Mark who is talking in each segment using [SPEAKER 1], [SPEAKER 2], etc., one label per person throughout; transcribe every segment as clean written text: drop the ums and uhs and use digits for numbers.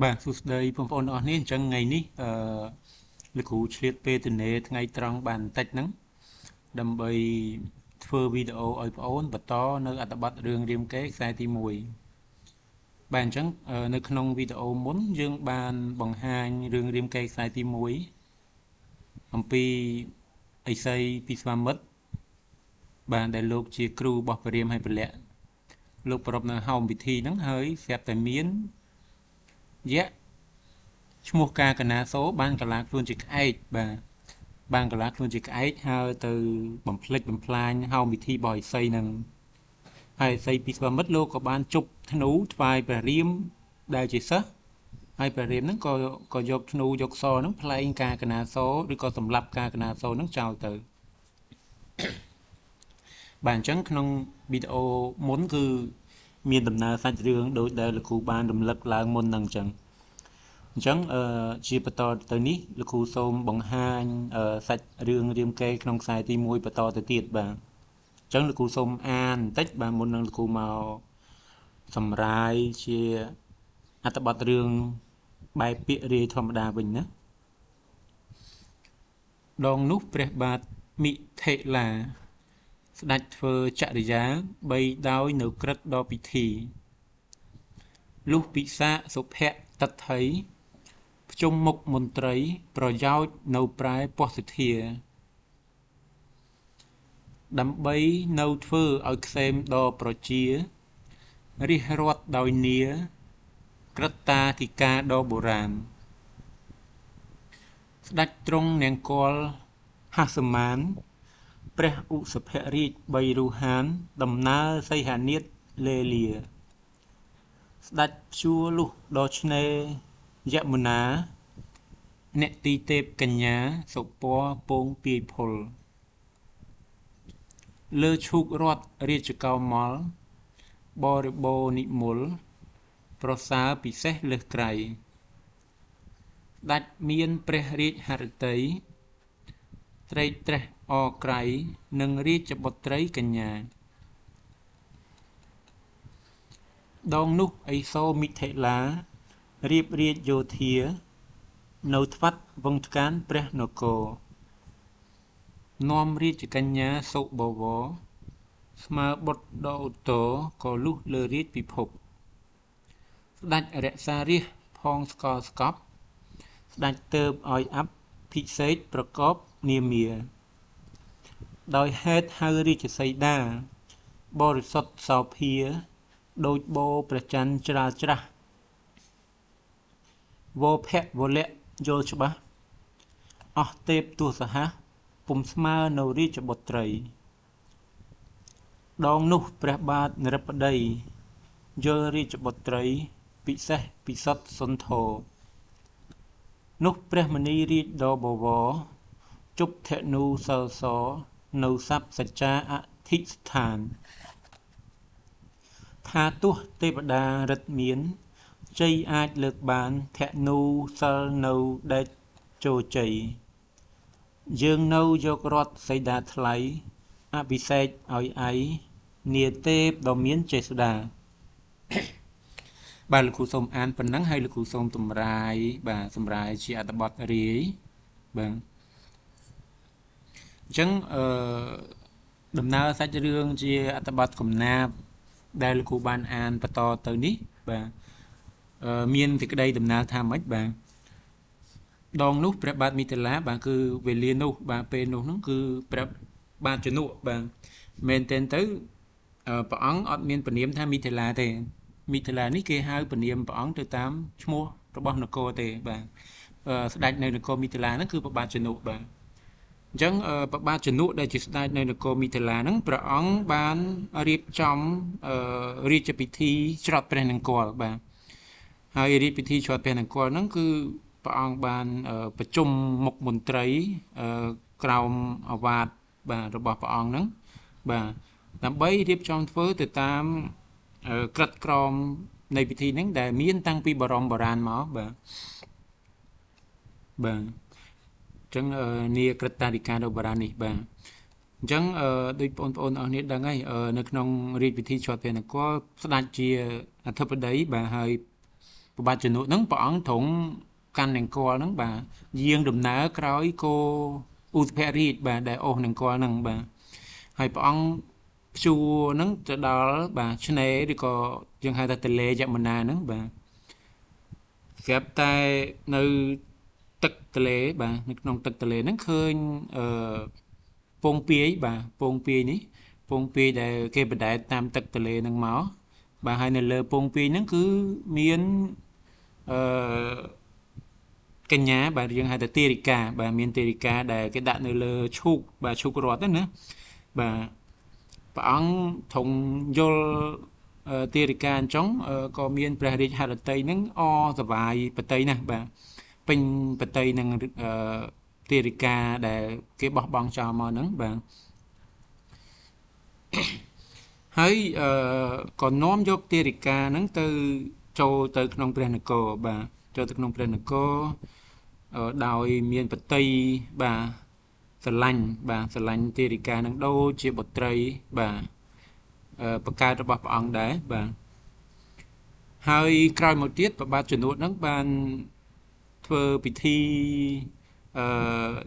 [SPEAKER 1] បាទសួស្តីបងប្អូនអរគ្នាអញ្ចឹងថ្ងៃនេះលោកគ្រូឆ្លៀតពេលទនេថ្ងៃត្រង់បានបន្តិចហ្នឹងដើម្បីធ្វើវីដេអូឲ្យបងប្អូនបន្តនៅអត្ថបទរឿងរាមកេរ្តិ៍ខ្សែទី1បាទអញ្ចឹងនៅក្នុងវីដេអូមុនយើងបានបង្ហាញរឿងរាមកេរ្តិ៍ខ្សែទី1អំពីឥសីពីស្វាមិត្តបាទដែលលោកជាគ្រូរបស់ព្រះរាមហើយព្រះលក្សណ៍លោកប្រពនៅហោមពិធីហ្នឹងហើយស្រាប់តែមានយៈឈ្មោះការកណាសូបានកលាខ្លួនជាក្អែកបាទបានកលាខ្លួនជាក្អែកហើយទៅបំផ្លិចបំផ្លាញហោមពិធីរបស់ឥសីនឹងហើយឥសីពីស្វាមិត្តលោកក៏បានជប់ធ្នូថ្វាយព្រះរាមដែលជាសិស្សហើយព្រះរាមហ្នឹងក៏យកធ្នូយកសហ្នឹងផ្លែងការកណាសូឬក៏សម្លាប់ការកណាសូហ្នឹងចោលទៅបាទអញ្ចឹងក្នុងវីដេអូមុនគឺមានដំណើរសាច់រឿងដោយដែលលោកគ្រូបានរំលឹកឡើងមុនហ្នឹងអញ្ចឹងជាបន្តទៅនេះលោកគ្រូសូមបង្ហាញសាច់រឿងរាមកេរ្តិ៍ក្នុងខ្សែទី1បន្តទៅទៀតបាទអញ្ចឹងលោកគ្រូសូមអានបន្តិចបាទមុននឹងលោកគ្រូមកសម្រាយជាអត្ថបទរឿងបែបពាក្យរាយធម្មតាវិញណាដងនោះព្រះបាទមិថិលាស្ដេចធ្វើចរិយាបីដោយនៅក្រឹតដល់ពិធីលុះពិសាសុភៈតថីភ្ជុំមុខមន្ត្រីប្រយោជន៍នៅប្រែពស្សិធាដើម្បីនៅធ្វើឲ្យក្សេមដល់ប្រជារិះរត់ដោយនាក្រឹត្តាធិការដ៏បុរាណស្ដេចទ្រង់នង្គ័លហសមានព្រះឧសភរាជបីរុហានដំណើរសីហនាថលេលាស្ដេចព្យួរលុះដល់ឆ្នេរយមុណាអ្នកទីទេពកញ្ញាសុពណ៌ពងពាយផុលលើឈូករ័ត្នរាជកោមលបរិបូរនិមលប្រសើរពិសេសលើសក្រៃស្ដេចមានព្រះរាជហឫទ័យត្រេកត្រេះអរក្រៃនិងរាជបុត្រីកញ្ញាដងនោះឥសូរមិថិលារៀបរាជយោធានៅថ្វាត់វង្សការព្រះនគរនាំរាជកញ្ញាសុបវរស្មើបុត្រដ៏ឧត្តរក៏លុះលើរាជពិភពស្ដេចរក្សារាជផងស្កល់ស្កប់ស្ដេចទើបឲ្យអភិសេកប្រកបនាមាដោយហេតុហៅរាជសីតាបរិសុទ្ធសោភាដូចបូរព្រះច័ន្ទច្រាលច្រាស់វោភៈវលៈយល់ច្បាស់អស់ទេពទសសហៈពុំស្មើនៅរាជបុត្រីដងនោះព្រះបាទនរបតីយល់រាជបុត្រីពិសេសពិសុទ្ធសុន្ធរនោះព្រះមនីរាជដ៏បវរជប់ធនុសិលសនៅស័ព្ទសច្ចាអធិស្ថានថាទោះទេវតារិទ្ធមានជ័យអាចលើកបានធនុសិលនៅដេចជោជ័យយើងនៅយករ័ត្នសីតាថ្លៃអភិសេកឲ្យឯនាទេពដ៏មានចេស្តា បាទលោកគ្រូសូមអានប៉ុណ្ណឹងហើយលោកគ្រូសូមតម្រាយបាទសម្រាយជាអត្ថបទរាយបាទអញ្ចឹងដំណើរសាច់រឿងជាអត្ថបទកំណាព្យដែលលោកគ្រូបានអានបន្តទៅនេះបាទមានសេចក្តីដំណើរថាម៉េចបាទដងនោះព្រះបាទមិថិលាបាទគឺវេលានោះបាទពេលនោះហ្នឹងគឺព្រះបាទជនុបាទមែនទែនទៅព្រះអង្គអត់មានព្រានាមថាមិថិលាទេមិថិលានេះគេហៅព្រានាមព្រះអង្គទៅតាមឈ្មោះរបស់នគរទេបាទស្ដេចនៅនគរមិថិលាហ្នឹងគឺព្រះបាទជនុបាទអញ្ចឹងព្រះបាទជនុដែលជាស្ដេចនៅនគរមិថិលាហ្នឹងព្រះអង្គបានរៀបចំរាជពិធីច្រត់ព្រះនង្គ័លបាទហើយរាជពិធីច្រត់ព្រះនង្គ័លហ្នឹងគឺព្រះអង្គបានប្រជុំមុខមន្ត្រីក្រោមអាវាតបាទរបស់ព្រះអង្គហ្នឹងបាទដើម្បីរៀបចំធ្វើទៅតាមក្រិតក្រមនៃពិធីហ្នឹងដែលមានតាំងពីបរមបុរាណមកបាទអញ្ចឹងនាក្រឹត្តាធិការដ៏បុរាណនេះបាទអញ្ចឹងដូចបងប្អូនអរគ្នាដឹងហើយនៅក្នុងរាជពិធីច្រត់ព្រះនគរស្ដេចជាអធិបតីបាទហើយ ប្របាទជំនួសហ្នឹងព្រះអង្គទ្រង់កាន់នង្គ័លហ្នឹងបាទយាងដំណើរក្រោយគោឧសភរាជបាទដែលអូសនង្គ័លហ្នឹងបាទហើយព្រះអង្គព្យួរហ្នឹងទៅដល់បាទឆ្នេរឬក៏យើងហៅថាទន្លេយមុណាហ្នឹងបាទស្រាប់តែនៅទឹកទន្លេបាទនៅក្នុងទឹកទន្លេហ្នឹងឃើញពងពាយបាទពងពាយនេះពងពាយដែលគេបដែតតាមទឹកទន្លេហ្នឹងមកបាទហើយនៅលើពងពាយហ្នឹងគឺមានអឺកញ្ញាបាទយើងហៅថាទេរិកាបាទមានទេរិកាដែលគេដាក់នៅលើឈូកបាទឈូករត់ហ្នឹងណាបាទព្រះអង្គទ្រង់យល់ទេរិកាអញ្ចឹងក៏មានព្រះរាជហឫទ័យហ្នឹងអសប្បាយបតីណាស់បាទពេញបតីនឹងទេរិកាដែលគេបោះបង់ចោលមកហ្នឹងបាទហើយក៏នាំយកទេរិកាហ្នឹងទៅចូលទៅក្នុងព្រះនគរបាទចូលទៅក្នុងព្រះនគរដោយមានបតីបាទស្រឡាញ់បាទស្រឡាញ់ទេរិកានឹងដូចជាបុត្រីបាទបកើតរបស់ព្រះអង្គដែរបាទហើយក្រោយមកទៀតព្រះបាទជំនួសហ្នឹងបានធ្វើពិធី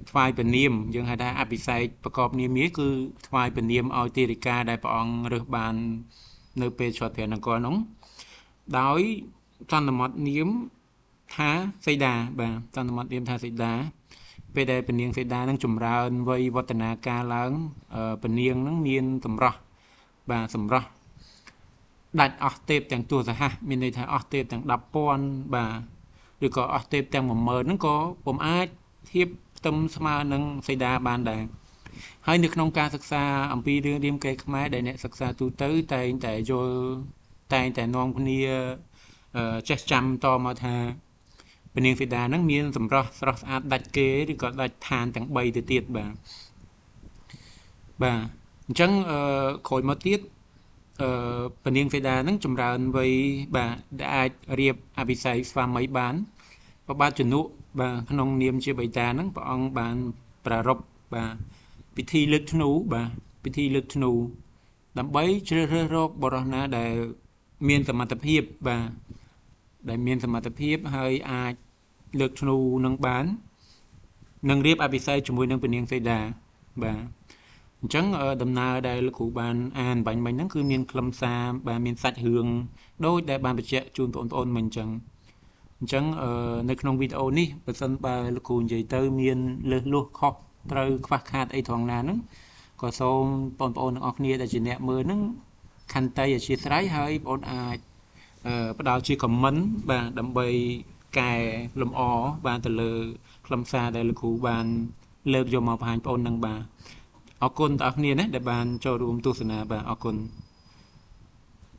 [SPEAKER 1] ថ្វាយព្រះនាមយើងហៅថាអភិសេកប្រកបនាមាគឺថ្វាយព្រះនាមឲ្យទេរិកាដែលព្រះអង្គរើសបាននៅពេលជាប់ព្រះនគរនោះដោយសន្មតនាមថាសីតាបាទសន្មតនាមថាសីតាពេលដែលពនាងសីតានឹងចម្រើនវ័យវឌ្ឍនាការឡើងពនាងនឹងមានសម្រស់បាទសម្រស់ដាច់អស់ទេពទាំងទួសហៈមានន័យថាអស់ទេពទាំង10,000បាទឬក៏អស់ទេពទាំង10000ហ្នឹងក៏ពុំអាចធៀបផ្ទឹមស្មើនឹងសីតាបានដែរហើយនៅក្នុងការសិក្សាអំពីរឿងរាមកេរ្តិ៍ខ្មែរដែលអ្នកសិក្សាទូទៅតែងតែយល់តែងតែនាំគ្នាចេះចាំតមកថាពនាងសីតាហ្នឹងមានសម្រស់ស្រស់ស្អាតដាច់គេឬក៏ដាច់ឋានទាំង3ទៅទៀតបាទអញ្ចឹងក្រោយមកទៀតពនាងសីតាហ្នឹងចម្រើនវ័យបាទដែលអាចរៀបអភិសេកស្វាមីបានព្រះបាទជំនួសបាទក្នុងនាមជាបិតាហ្នឹងព្រះអង្គបានប្រារព្ធបាទពិធីលើកធ្នូបាទពិធីលើកធ្នូដើម្បីជ្រើសរើសរកបុរសណាដែលមានសមត្ថភាពបាទដែលមានសមត្ថភាពហើយអាចលើកធ្នូនឹងបាននឹងរៀបអភិសេកជាមួយនឹងពនាងសីតាបាទអញ្ចឹងដំណើរដែលលោកគ្រូបានអានបាញ់មិញហ្នឹងគឺមានខ្លឹមសារបាទមានសាច់រឿងដូចដែលបានបញ្ជាក់ជូនបងប្អូនមិញអញ្ចឹងនៅក្នុងវីដេអូនេះបើសិនបើលោកគ្រូនិយាយទៅមានលើសលួសខុសត្រូវខ្វះខាតអីត្រង់ណាហ្នឹងក៏សូមបងប្អូនទាំងអស់គ្នាដែលជាអ្នកមើលហ្នឹងខន្តីអធិស្ឋានហើយបងប្អូនអាចផ្ដល់ជា comment បាទដើម្បីកែលម្អបានទៅលើខ្លឹមសារដែលលោកគ្រូបានលើកយកមកបង្ហាញបងប្អូននឹងបាទអរគុណដល់អ្នកគ្នាណាដែលបានចូលរួមទស្សនាបាទអរគុណ